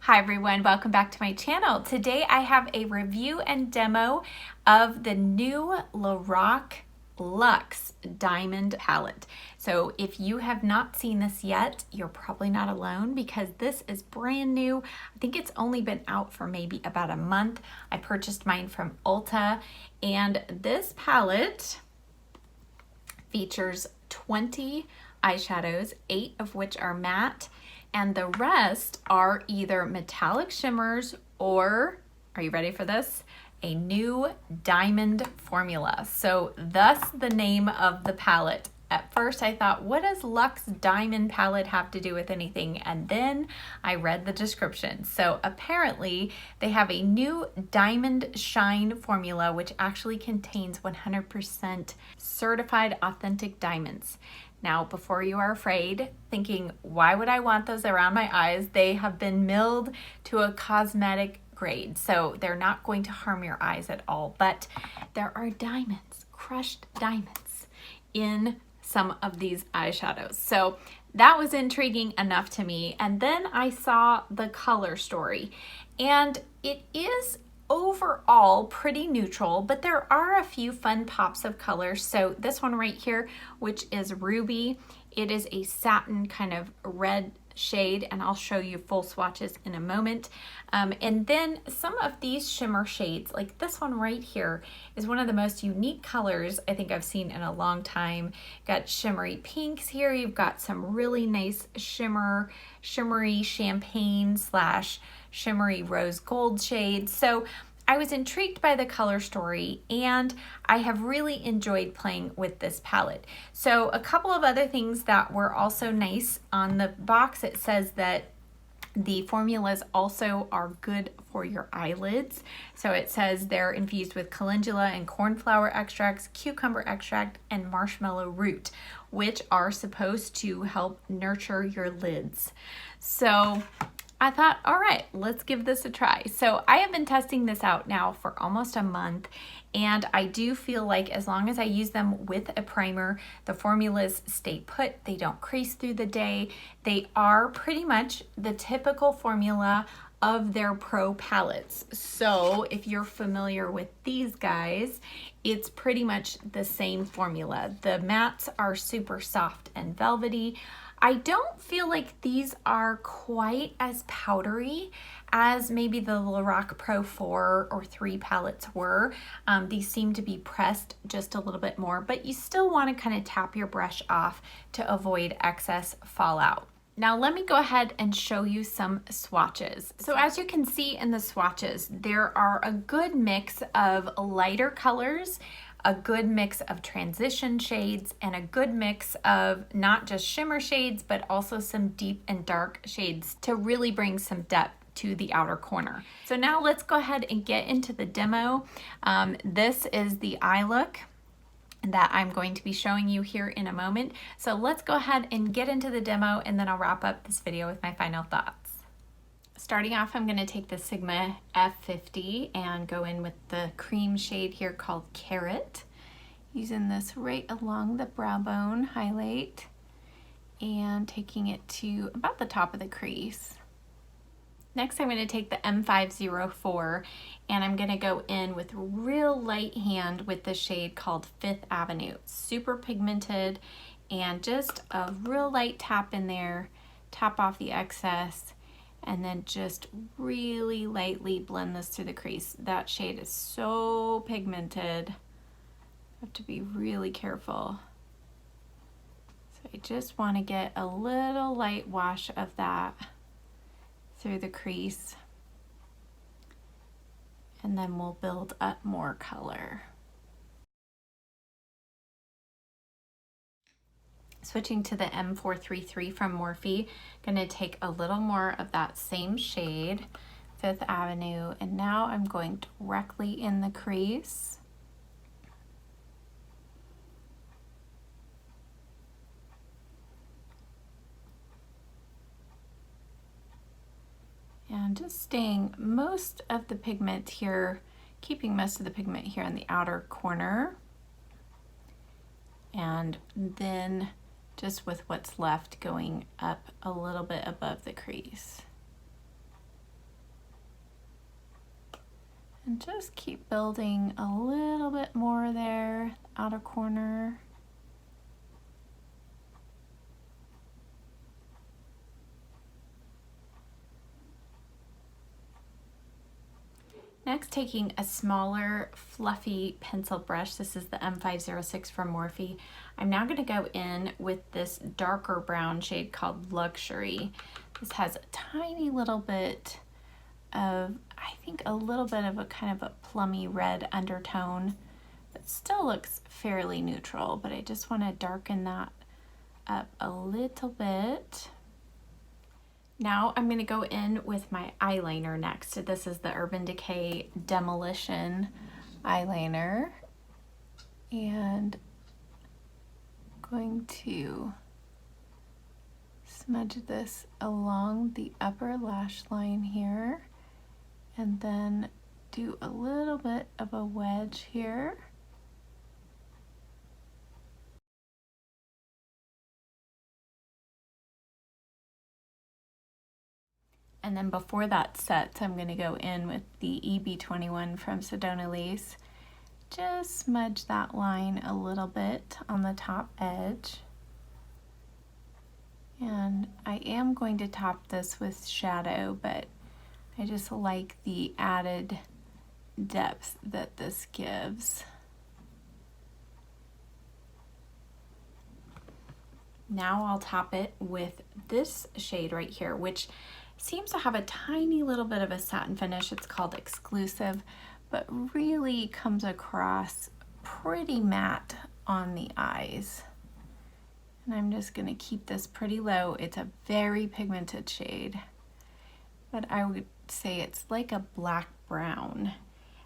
Hi everyone, welcome back to my channel. Today I have a review and demo of the new Lorac Luxe Diamond Palette. So if you have not seen this yet, you're probably not alone because this is brand new. I think it's only been out for maybe about a month. I purchased mine from Ulta, and this palette features 20 eyeshadows, 8 of which are matte, and the rest are either metallic shimmers or, are you ready for this? A new diamond formula. So thus the name of the palette. At first I thought, what does Luxe Diamond Palette have to do with anything? And then I read the description. So apparently they have a new Diamond Shine formula, which actually contains 100% certified authentic diamonds. Now, before you are afraid, thinking, why would I want those around my eyes? They have been milled to a cosmetic grade, so they're not going to harm your eyes at all. But there are diamonds, crushed diamonds, in some of these eyeshadows. So that was intriguing enough to me. And then I saw the color story, and it is overall pretty neutral, but there are a few fun pops of color. So this one right here, which is Ruby, it is a satin kind of red shade, and I'll show you full swatches in a moment. And then some of these shimmer shades, like this one right here, is one of the most unique colors I think I've seen in a long time. Got shimmery pinks here. You've got some really nice shimmery champagne slash shimmery rose gold shades. So I was intrigued by the color story, and I have really enjoyed playing with this palette. So a couple of other things that were also nice on the box, it says that the formulas also are good for your eyelids. So it says they're infused with calendula and cornflower extracts, cucumber extract, and marshmallow root, which are supposed to help nurture your lids. So I thought, all right, let's give this a try. So I have been testing this out now for almost a month, and I do feel like as long as I use them with a primer, the formulas stay put. They don't crease through the day. They are pretty much the typical formula of their pro palettes. So if you're familiar with these guys, it's pretty much the same formula. The mattes are super soft and velvety. I don't feel like these are quite as powdery as maybe the Lorac Pro 4 or 3 palettes were. These seem to be pressed just a little bit more, but you still want to kind of tap your brush off to avoid excess fallout. Now let me go ahead and show you some swatches. So as you can see in the swatches, there are a good mix of lighter colors, a good mix of transition shades, and a good mix of not just shimmer shades, but also some deep and dark shades to really bring some depth to the outer corner. So now let's go ahead and get into the demo. This is the eye look that I'm going to be showing you here in a moment. So let's go ahead and get into the demo, and then I'll wrap up this video with my final thoughts. Starting off, I'm going to take the Sigma F50 and go in with the cream shade here called Carrot. Using this right along the brow bone highlight and taking it to about the top of the crease. Next, I'm going to take the M504 and I'm going to go in with real light hand with the shade called Fifth Avenue. Super pigmented, and just a real light tap in there, tap off the excess, and then just really lightly blend this through the crease. That shade is so pigmented. Have to be really careful. So I just want to get a little light wash of that through the crease, and then we'll build up more color. Switching to the M433 from Morphe, gonna take a little more of that same shade, Fifth Avenue, and now I'm going directly in the crease. And just staying most of the pigment here, keeping most of the pigment here in the outer corner. And then just with what's left going up a little bit above the crease. And just keep building a little bit more there, outer corner. Next, taking a smaller fluffy pencil brush, this is the M506 from Morphe, I'm now going to go in with this darker brown shade called Luxury. This has a tiny little bit of, I think a little bit of a kind of a plummy red undertone. It still looks fairly neutral, but I just want to darken that up a little bit. Now I'm going to go in with my eyeliner next. So this is the Urban Decay Demolition eyeliner. And I'm going to smudge this along the upper lash line here. And then do a little bit of a wedge here. And then before that sets, I'm going to go in with the EB21 from Sedona. Just smudge that line a little bit on the top edge. And I am going to top this with shadow, but I just like the added depth that this gives. Now I'll top it with this shade right here, which seems to have a tiny little bit of a satin finish. It's called Exclusive, but really comes across pretty matte on the eyes. And I'm just going to keep this pretty low. It's a very pigmented shade, but I would say it's like a black brown.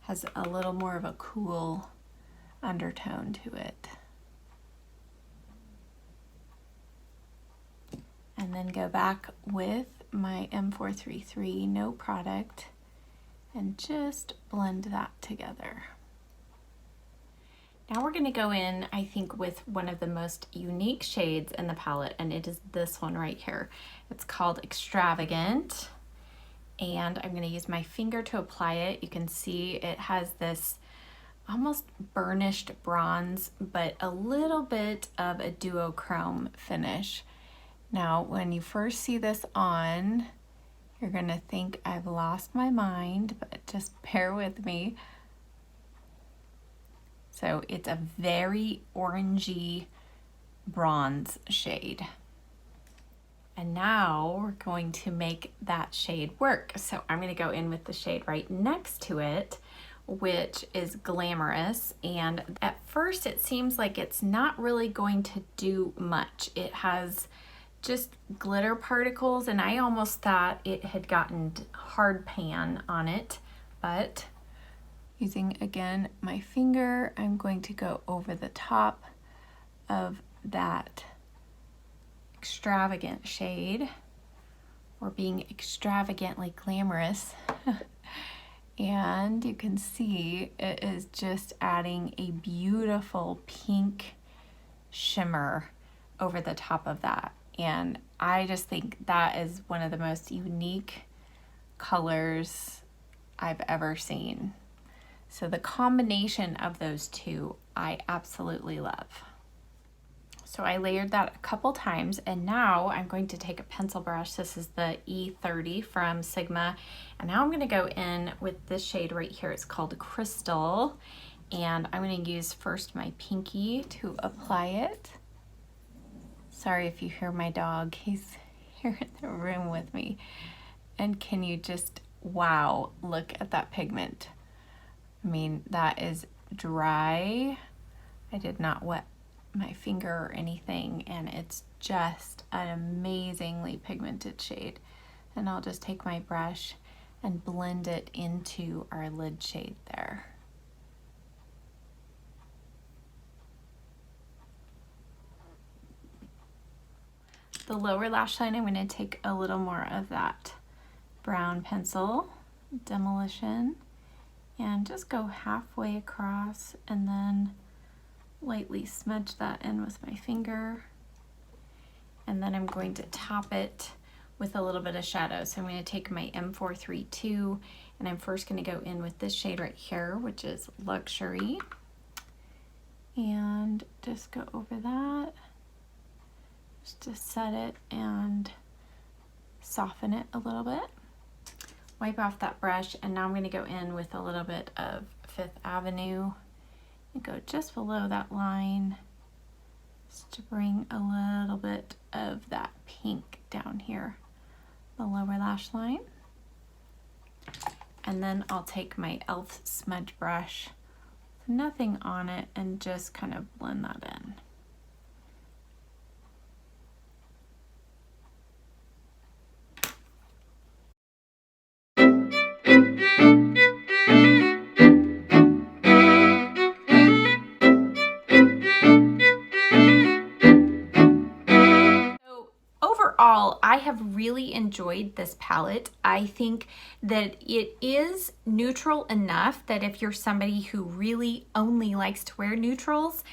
Has a little more of a cool undertone to it. And then go back with my M433 No Product and just blend that together. Now we're going to go in, I think, with one of the most unique shades in the palette, and it is this one right here. It's called Extravagant, and I'm going to use my finger to apply it. You can see it has this almost burnished bronze, but a little bit of a duochrome finish. Now, when you first see this on, you're gonna think I've lost my mind, but just bear with me. So it's a very orangey bronze shade. And now we're going to make that shade work. So I'm gonna go in with the shade right next to it, which is Glamorous. And at first it seems like it's not really going to do much. It has just glitter particles, and I almost thought it had gotten hard pan on it, but using again my finger, I'm going to go over the top of that extravagant shade, or being extravagantly glamorous. And you can see it is just adding a beautiful pink shimmer over the top of that. And I just think that is one of the most unique colors I've ever seen. So the combination of those two, I absolutely love. So I layered that a couple times, and now I'm going to take a pencil brush. This is the E30 from Sigma. And now I'm gonna go in with this shade right here. It's called Crystal. And I'm gonna use first my pinky to apply it. Sorry if you hear my dog, he's here in the room with me. And can you just, wow, look at that pigment. I mean, that is dry. I did not wet my finger or anything, and it's just an amazingly pigmented shade. And I'll just take my brush and blend it into our lid shade there. The lower lash line, I'm going to take a little more of that brown pencil, Demolition, and just go halfway across and then lightly smudge that in with my finger. And then I'm going to top it with a little bit of shadow. So I'm going to take my M432 and I'm first going to go in with this shade right here, which is Luxury, and just go over that just to set it and soften it a little bit. Wipe off that brush, and now I'm going to go in with a little bit of Fifth Avenue and go just below that line just to bring a little bit of that pink down here, the lower lash line. And then I'll take my e.l.f. smudge brush with nothing on it and just kind of blend that in. Overall, I have really enjoyed this palette. I think that it is neutral enough that if you're somebody who really only likes to wear neutrals,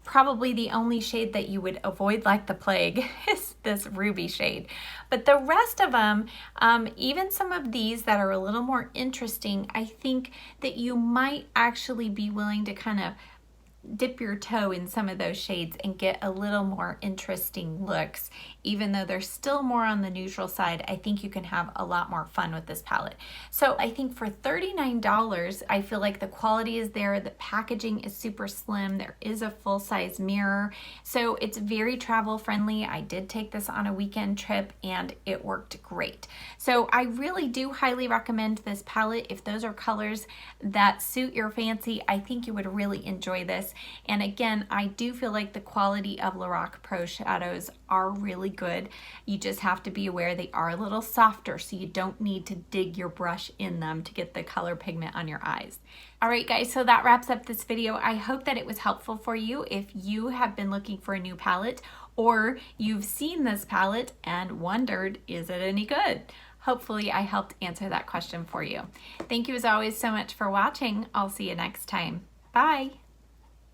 probably the only shade that you would avoid like the plague is this ruby shade. But the rest of them, even some of these that are a little more interesting, I think that you might actually be willing to kind of dip your toe in some of those shades and get a little more interesting looks. Even though they're still more on the neutral side, I think you can have a lot more fun with this palette. So I think for $39, I feel like the quality is there, the packaging is super slim, there is a full-size mirror, so it's very travel friendly. I did take this on a weekend trip and it worked great. So I really do highly recommend this palette. If those are colors that suit your fancy, I think you would really enjoy this. And again, I do feel like the quality of Lorac Pro shadows are really good. You just have to be aware they are a little softer, so you don't need to dig your brush in them to get the color pigment on your eyes. All right, guys, so that wraps up this video. I hope that it was helpful for you if you have been looking for a new palette, or you've seen this palette and wondered, is it any good? Hopefully I helped answer that question for you. Thank you as always so much for watching. I'll see you next time. Bye.